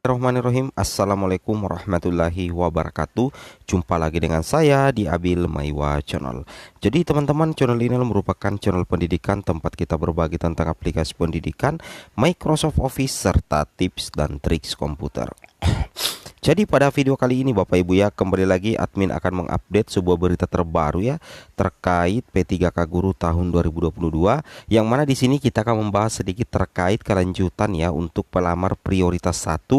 Bismillahirrahmanirrahim. Assalamualaikum warahmatullahi wabarakatuh. Jumpa lagi dengan saya di Abil Maiwa Channel. Jadi teman-teman, channel ini merupakan channel pendidikan tempat kita berbagi tentang aplikasi pendidikan, Microsoft Office, serta tips dan triks komputer. Jadi pada video kali ini Bapak Ibu ya, kembali lagi admin akan mengupdate sebuah berita terbaru ya terkait P3K Guru tahun 2022, yang mana di sini kita akan membahas sedikit terkait kelanjutan ya untuk pelamar prioritas 1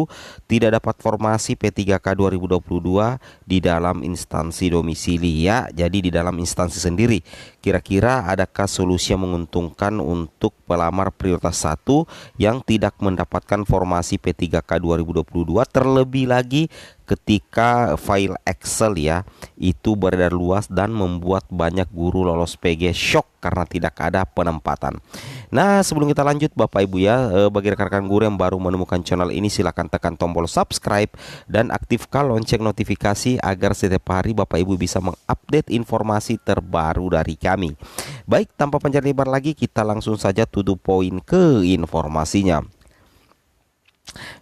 tidak dapat formasi P3K 2022 di dalam instansi domisili ya. Jadi di dalam instansi sendiri, kira-kira adakah solusi yang menguntungkan untuk pelamar prioritas 1 yang tidak mendapatkan formasi P3K 2022, terlebih lagi ketika file Excel ya itu beredar luas dan membuat banyak guru lolos PG shock karena tidak ada penempatan. Nah, sebelum kita lanjut Bapak Ibu ya, bagi rekan-rekan guru yang baru menemukan channel ini, silahkan tekan tombol subscribe dan aktifkan lonceng notifikasi agar setiap hari Bapak Ibu bisa mengupdate informasi terbaru dari kami. Baik, tanpa panjang lebar lagi, kita langsung saja to the point ke informasinya.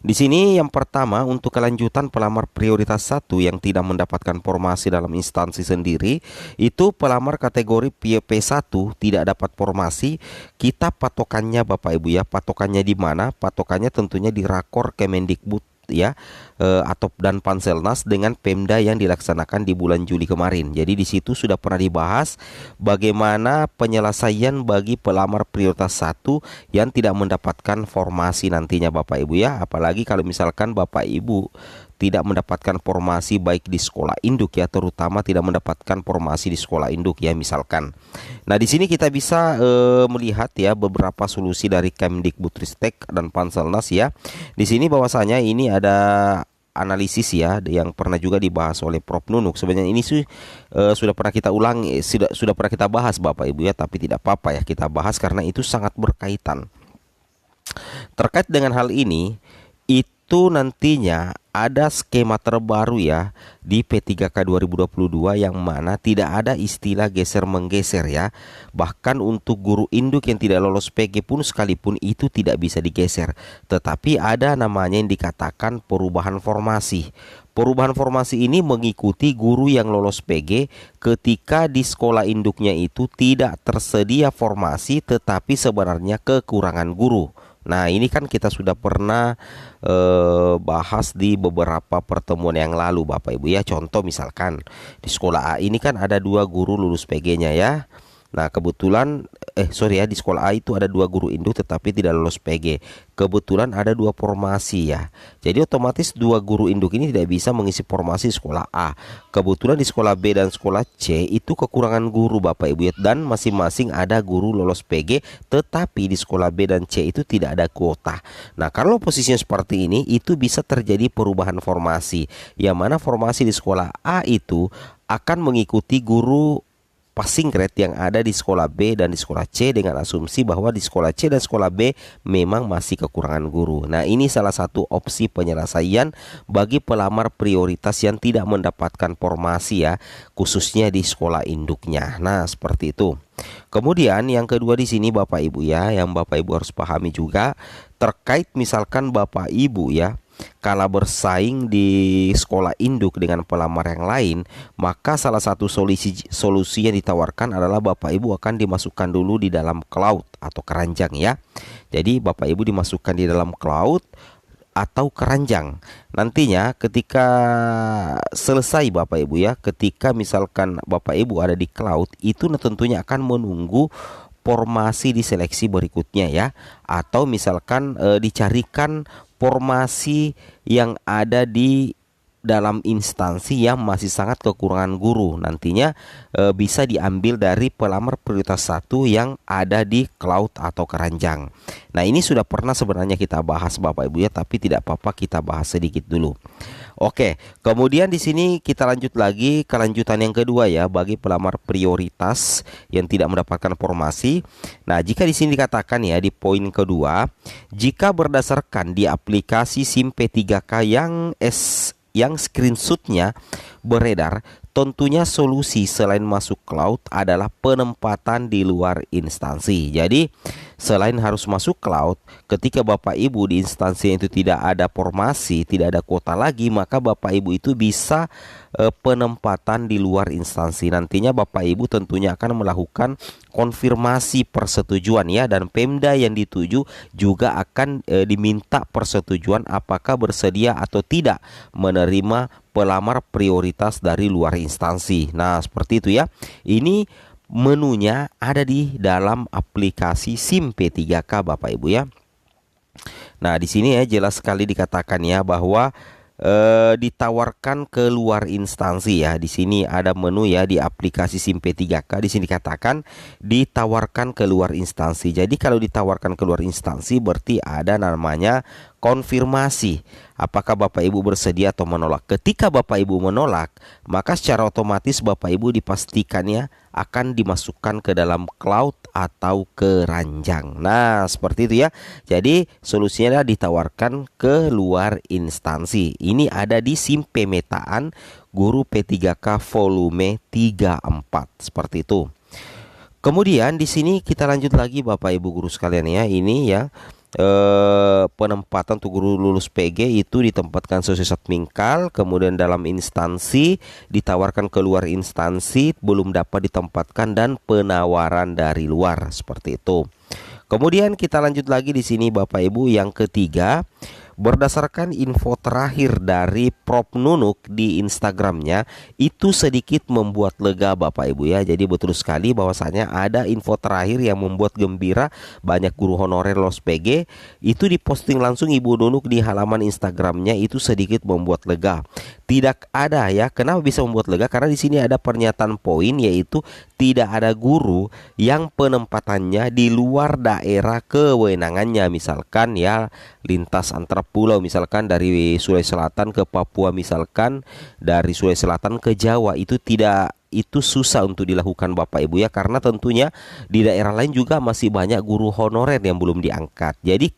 Di sini yang pertama, untuk kelanjutan pelamar prioritas 1 yang tidak mendapatkan formasi dalam instansi sendiri, itu pelamar kategori PP1 tidak dapat formasi. Kita patokannya Bapak Ibu ya, patokannya di mana? Patokannya tentunya di Rakor Kemendikbud ya, atau dan Panselnas dengan Pemda yang dilaksanakan di bulan Juli kemarin. Jadi di situ sudah pernah dibahas bagaimana penyelesaian bagi pelamar prioritas 1 yang tidak mendapatkan formasi nantinya Bapak Ibu ya. Apalagi kalau misalkan Bapak Ibu tidak mendapatkan formasi baik di sekolah induk ya, terutama tidak mendapatkan formasi di sekolah induk ya misalkan. Nah, di sini kita bisa melihat ya beberapa solusi dari Kemdikbudristek dan Panselnas ya. Di sini bahwasanya ini ada analisis ya yang pernah juga dibahas oleh Prof Nunuk. Sebenarnya ini sudah pernah kita ulang, sudah pernah kita bahas Bapak Ibu ya, tapi tidak apa-apa ya kita bahas karena itu sangat berkaitan. Terkait dengan hal ini, itu nantinya ada skema terbaru ya di P3K 2022 yang mana tidak ada istilah geser-menggeser ya. Bahkan untuk guru induk yang tidak lolos PG pun sekalipun itu tidak bisa digeser. Tetapi ada namanya yang dikatakan perubahan formasi. Perubahan formasi ini mengikuti guru yang lolos PG ketika di sekolah induknya itu tidak tersedia formasi tetapi sebenarnya kekurangan guru. Nah, ini kan kita sudah pernah bahas di beberapa pertemuan yang lalu Bapak Ibu ya. Contoh misalkan di sekolah A ini kan ada 2 guru lulus PG-nya ya. Nah, kebetulan di sekolah A itu ada 2 guru induk tetapi tidak lolos PG. Kebetulan ada 2 formasi ya. Jadi otomatis 2 guru induk ini tidak bisa mengisi formasi sekolah A. Kebetulan di sekolah B dan sekolah C itu kekurangan guru Bapak Ibu ya, dan masing-masing ada guru lolos PG, tetapi di sekolah B dan C itu tidak ada kuota. Nah, kalau posisinya seperti ini, itu bisa terjadi perubahan formasi, yang mana formasi di sekolah A itu akan mengikuti guru passing grade yang ada di sekolah B dan di sekolah C, dengan asumsi bahwa di sekolah C dan sekolah B memang masih kekurangan guru. Nah, ini salah satu opsi penyelesaian bagi pelamar prioritas yang tidak mendapatkan formasi ya, khususnya di sekolah induknya. Nah, seperti itu. Kemudian yang kedua di sini Bapak Ibu ya, yang Bapak Ibu harus pahami juga terkait misalkan Bapak Ibu ya kala bersaing di sekolah induk dengan pelamar yang lain, maka salah satu solusi yang ditawarkan adalah Bapak Ibu akan dimasukkan dulu di dalam cloud atau keranjang ya. Jadi Bapak Ibu dimasukkan di dalam cloud atau keranjang. Nantinya ketika selesai Bapak Ibu ya, ketika misalkan Bapak Ibu ada di cloud, itu tentunya akan menunggu formasi di seleksi berikutnya ya, atau misalkan dicarikan formasi yang ada di dalam instansi yang masih sangat kekurangan guru. Nantinya bisa diambil dari pelamar prioritas 1 yang ada di cloud atau keranjang. Nah, ini sudah pernah sebenarnya kita bahas Bapak Ibu ya, tapi tidak apa-apa kita bahas sedikit dulu. Oke, kemudian di sini kita lanjut lagi kelanjutan yang kedua ya bagi pelamar prioritas yang tidak mendapatkan formasi. Nah, jika di sini dikatakan ya di poin kedua, jika berdasarkan di aplikasi SIM P3K yang screenshotnya beredar, tentunya solusi selain masuk cloud adalah penempatan di luar instansi. Jadi selain harus masuk cloud, ketika Bapak Ibu di instansi itu tidak ada formasi, tidak ada kuota lagi, maka Bapak Ibu itu bisa penempatan di luar instansi. Nantinya Bapak Ibu tentunya akan melakukan konfirmasi persetujuan ya, dan Pemda yang dituju juga akan diminta persetujuan apakah bersedia atau tidak menerima pelamar prioritas dari luar instansi. Nah, seperti itu ya. Ini menunya ada di dalam aplikasi SIM P3K Bapak Ibu ya. Nah, di sini ya jelas sekali dikatakan ya bahwa ditawarkan ke luar instansi ya. Di sini ada menu ya di aplikasi SIM P3K. Di sini dikatakan ditawarkan ke luar instansi. Jadi kalau ditawarkan ke luar instansi berarti ada namanya konfirmasi apakah Bapak Ibu bersedia atau menolak. Ketika Bapak Ibu menolak, maka secara otomatis Bapak Ibu dipastikannya akan dimasukkan ke dalam cloud atau ke ranjang. Nah, seperti itu ya. Jadi solusinya adalah ditawarkan ke luar instansi. Ini ada di SIM pemetaan Guru P3K volume 34 seperti itu. Kemudian di sini kita lanjut lagi Bapak Ibu guru sekalian ya. Ini ya penempatan untuk guru lulus PG itu ditempatkan sesuai Satmingkal, kemudian dalam instansi, ditawarkan keluar instansi, belum dapat ditempatkan, dan penawaran dari luar seperti itu. Kemudian kita lanjut lagi di sini Bapak Ibu yang ketiga. Berdasarkan info terakhir dari Prof Nunuk di Instagramnya, itu sedikit membuat lega Bapak Ibu ya. Jadi betul sekali bahwasanya ada info terakhir yang membuat gembira. Banyak guru honorer los PG itu diposting langsung Ibu Nunuk di halaman Instagramnya, itu sedikit membuat lega. Tidak ada ya. Kenapa bisa membuat lega? Karena di sini ada pernyataan poin, yaitu tidak ada guru yang penempatannya di luar daerah kewenangannya. Misalkan ya lintas antar pulau, misalkan dari Sulawesi Selatan ke Papua, misalkan dari Sulawesi Selatan ke Jawa, itu susah untuk dilakukan Bapak Ibu ya, karena tentunya di daerah lain juga masih banyak guru honorer yang belum diangkat. Jadi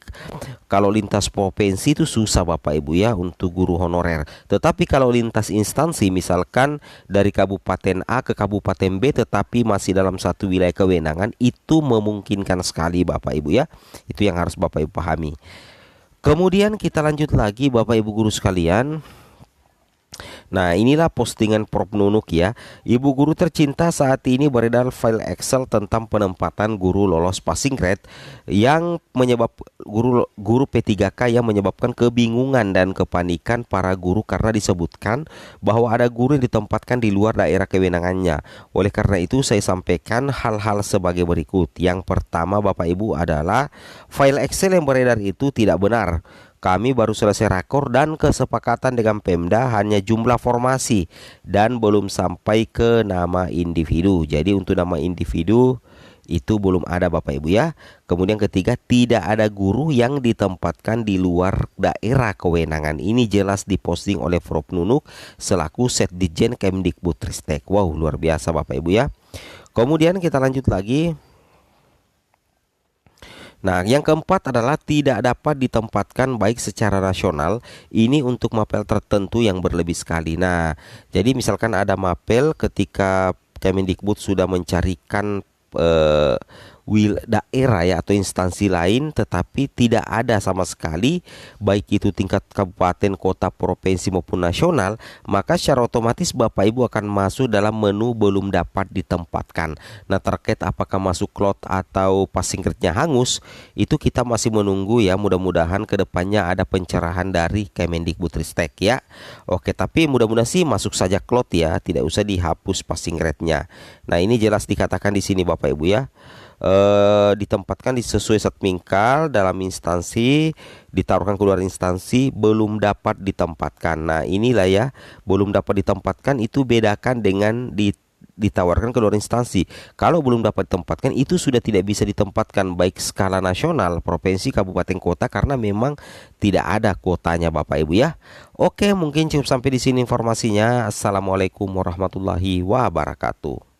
kalau lintas provinsi itu susah Bapak Ibu ya untuk guru honorer. Tetapi kalau lintas instansi, misalkan dari Kabupaten A ke Kabupaten B tetapi masih dalam satu wilayah kewenangan, itu memungkinkan sekali Bapak Ibu ya. Itu yang harus Bapak Ibu pahami. Kemudian kita lanjut lagi Bapak Ibu guru sekalian. Nah, inilah postingan Prof Nunuk ya. Ibu guru tercinta, saat ini beredar file Excel tentang penempatan guru lolos passing grade yang guru P3K yang menyebabkan kebingungan dan kepanikan para guru karena disebutkan bahwa ada guru yang ditempatkan di luar daerah kewenangannya. Oleh karena itu saya sampaikan hal-hal sebagai berikut. Yang pertama Bapak Ibu adalah file Excel yang beredar itu tidak benar. Kami baru selesai rakor dan kesepakatan dengan Pemda hanya jumlah formasi dan belum sampai ke nama individu. Jadi untuk nama individu itu belum ada Bapak Ibu ya. Kemudian ketiga, tidak ada guru yang ditempatkan di luar daerah kewenangan. Ini jelas diposting oleh Prof Nunuk selaku Setdijen Kemdikbudristek. Wow, luar biasa Bapak Ibu ya. Kemudian kita lanjut lagi. Nah, yang keempat adalah tidak dapat ditempatkan baik secara nasional. Ini untuk mapel tertentu yang berlebih sekali. Nah, jadi misalkan ada mapel ketika Kemendikbud sudah mencarikan daerah ya atau instansi lain, tetapi tidak ada sama sekali baik itu tingkat kabupaten, kota, provinsi maupun nasional, maka secara otomatis Bapak Ibu akan masuk dalam menu belum dapat ditempatkan. Nah, terkait apakah masuk cloud atau passing grade-nya hangus, itu kita masih menunggu ya. Mudah-mudahan kedepannya ada pencerahan dari Kemendikbudristek ya. Oke, tapi mudah-mudahan sih masuk saja cloud ya, tidak usah dihapus passing grade-nya. Nah, ini jelas dikatakan di sini Bapak Ibu ya. Ditempatkan sesuai Satmingkal dalam instansi, ditaruhkan keluar instansi, belum dapat ditempatkan. Nah, inilah ya, belum dapat ditempatkan itu bedakan dengan ditawarkan keluar instansi. Kalau belum dapat ditempatkan itu sudah tidak bisa ditempatkan baik skala nasional, provinsi, kabupaten, kota, karena memang tidak ada kuotanya Bapak Ibu ya. Oke, mungkin cukup sampai di sini informasinya. Assalamualaikum warahmatullahi wabarakatuh.